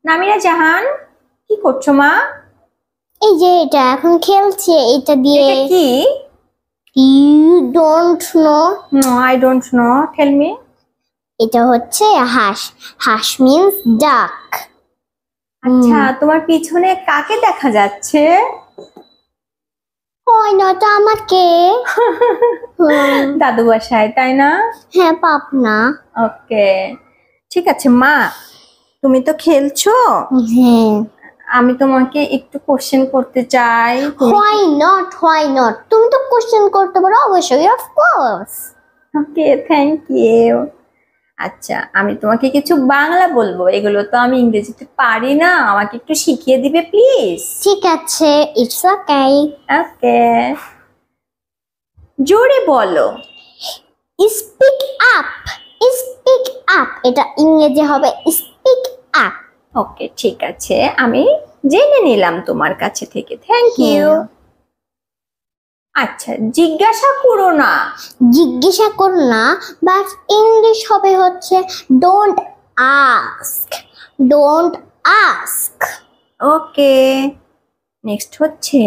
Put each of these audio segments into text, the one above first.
নামিরা জাহান, কি করছো মা? এই যে এটা এখন খেলছে এটা দিয়ে। এটা কি? You don't know? No, I don't know, tell me. এটা হচ্ছে হাঁস। হাঁস মিন্স ডাক। আচ্ছা, তোমার পিছনে কাকে দেখা যাচ্ছে? হয় না তো আমাকে। দাদু বাসায়, তাই না? হ্যাঁ পাপনা। ওকে, ঠিক আছে মা, তুমি তো খেলছো। হ্যাঁ। আমি তোমাকে একটু কোশ্চেন করতে চাই। হোয়াই নট, হোয়াই নট, তুমি তো কোশ্চেন করতে পারো অবশ্যই, of course. Okay, thank you. আচ্ছা, আমি তোমাকে কিছু বাংলা বলবো, এগুলো তো আমি ইংরেজিতে পারি না, আমাকে একটু শিখিয়ে দিবে প্লিজ? ঠিক আছে, ইটস ওকে। ওকে, জোরে বলো। স্পিক আপ, স্পিক আপ, এটা ইংরেজি হবে স্পিক আপ। ওকে, ঠিক আছে, আমি জেনে নিলাম তোমার কাছে থেকে, থ্যাংক ইউ। আচ্ছা, জিজ্ঞাসা করো না। জিজ্ঞাসা করো না, বাট ইংলিশ হবে হচ্ছে don't ask, don't ask. Okay, next হচ্ছে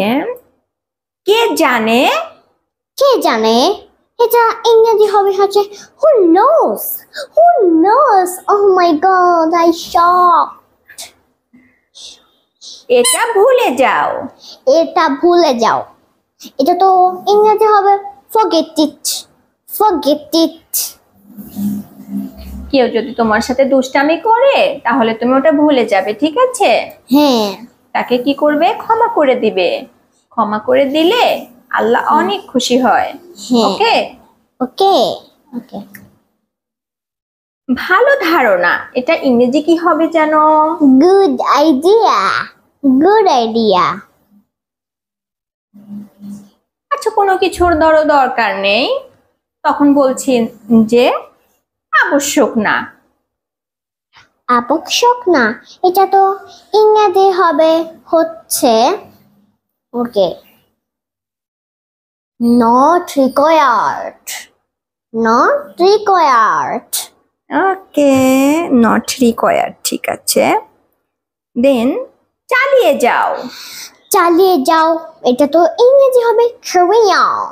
কে জানে। কে জানে, এটা ইংরেজি হবে হচ্ছে হু নোস, হু নোস। ওহ মাই গড, আই শক। এটা ভুলে যাও। এটা ভুলে যাও, এটা তো ইংরেজি হবে ফরগেট ইট, ফরগেট ইট। কেউ যদি তোমার সাথে দুষ্টামি করে তাহলে তুমি ওটা ভুলে যাবে, ঠিক আছে? হ্যাঁ। তাকে কি করবে? ক্ষমা করে দিবে। ক্ষমা করে দিলে আল্লাহ অনেক খুশি হয়। হ্যাঁ। ওকে, ওকে ওকে। ভালো ধারণা, এটা ইংরেজি কি হবে জানো? Good idea, good idea. আচ্ছা, কোনো কিছুর দরকার নেই, তখন বলছি যে আবশ্যক না। আবশ্যক না, এটা তো ইংরেজি হবে হচ্ছে okay not required, not required. Okay, not required, ঠিক আছে। দেন চালিয়ে যাও। চালিয়ে যাও, এটা তো ইংরেজি হবে ক্যারি অন,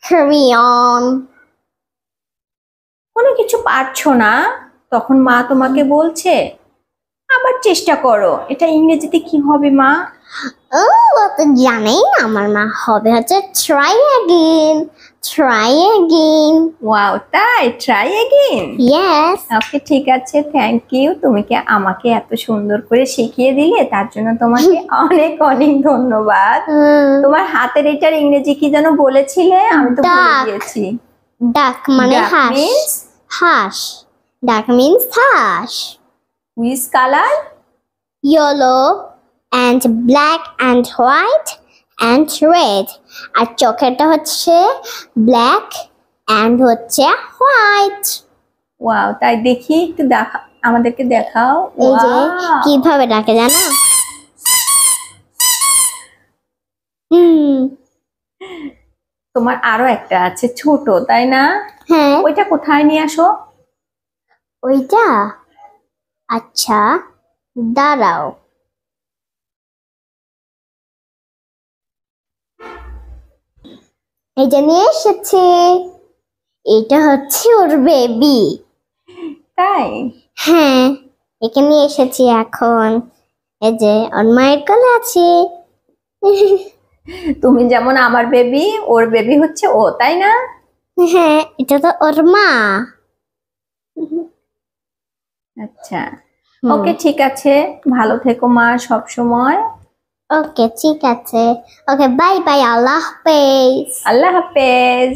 ক্যারি অন। কোনো কিছু পারছো না, তখন মা তোমাকে বলছে আবার চেষ্টা করো, এটা ইংরেজিতে কি হবে মা? ও তো জানেই না, আমার মা হবে হচ্ছে try again, try again. Wow, তাই? Try again. ইয়েস। ওকে, ঠিক আছে, থ্যাংক ইউ, তুমি কি আমাকে এত সুন্দর করে শিখিয়ে দিলে, তার জন্য তোমাকে অনেক অনেক ধন্যবাদ। তোমার হাতের এটার ইংরেজি কি যেন বলেছিলে, আমি তো ভুলে গিয়েছি। ডাক মানে Duck হাঁস, means? হাঁস। ডাক মিন্স হাঁস। Which color? Yellow and black and white and red. আর চোখেরটা হচ্ছে ব্ল্যাক and হচ্ছে হোয়াইট। ওয়াও, তাই? দেখি একটু দেখা, আমাদেরকে দেখাও। এই যে Wow! কিভাবে ডাকে জানো? তোমার আরো একটা আছে ছোট, তাই না? হ্যাঁ। ওইটা কোথায় নিয়ে আসো? ওইটা আচ্ছা দাঁড়াও। এটা নিয়ে এসেছে, এটা হচ্ছে ওর বেবি। তাই? হ্যাঁ, একে নিয়ে এসেছি এখন। এই যে ওর মায়ের কোলে আছে। তুমি যেমন আমার বেবি, ওর বেবি হচ্ছে ও, তাই না? হ্যাঁ, এটা তো ওর মা। আচ্ছা, ওকে, ঠিক আছে, ভালো থেকো মা সব সময়। ওকে ঠিক আছে, ওকে বাই বাই, আল্লাহ হাফেজ। আল্লাহ হাফেজ।